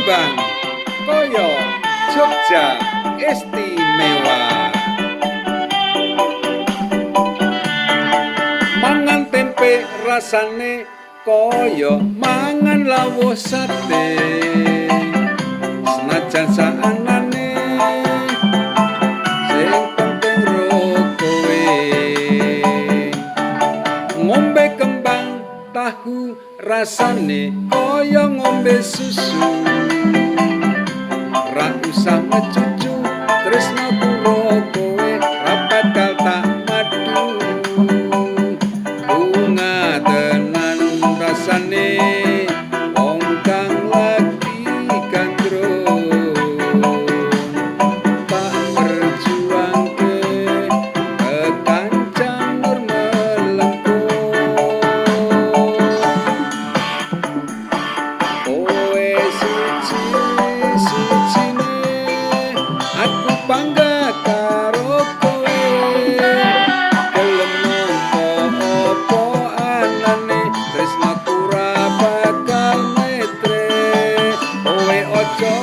kembang kaya Jogja istimewa. Mangan tempe rasane kaya mangan lawuh sate, senajan saanane sing penting kowe ngombe kembang tahu rasane kaya ngombe susu, ra usah mecucu tresno karo kowe ra bakal tak madu. Bunga tenan rasane wong kang lagi gandrung, tak berjuangke kekancang nur melengkung. Kowe suci-sucine aku bangga karo kowe, gelem nampa apa anane tresnaku ra bakal metre. Kowe aja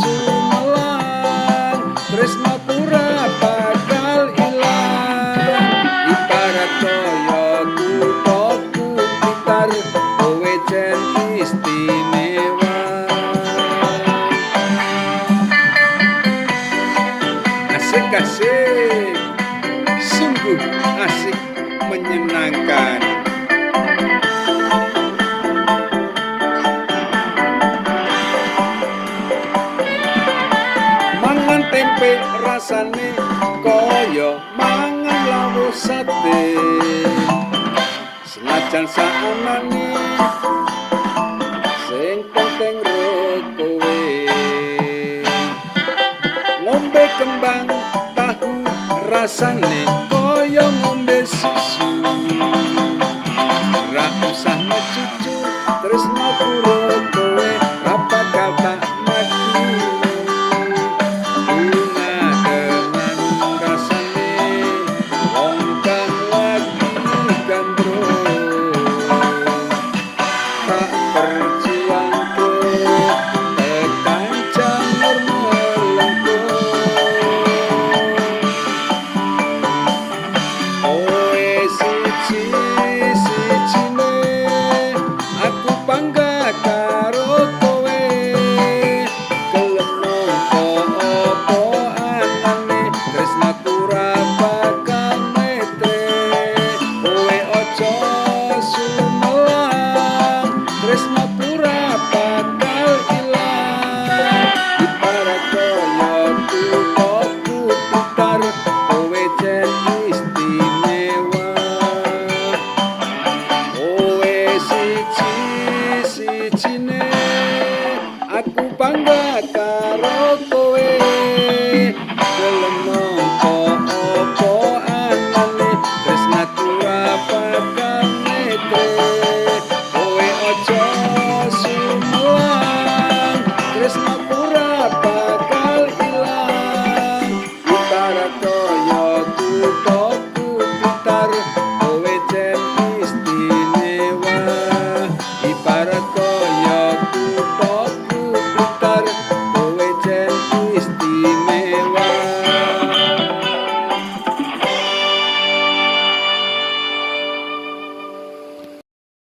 sumelang tresnaku ra bakal ilang, ibarat kaya kuthaku Blitar kowe jen istimewa. Asik-asik, sungguh asik menyenangkan. Mangan tempe rasane kaya mangan lawuh sate, senajan saanane sing penting kowe ngombe kembang tahu rasane kaya ngombe susu, ra usah mecucu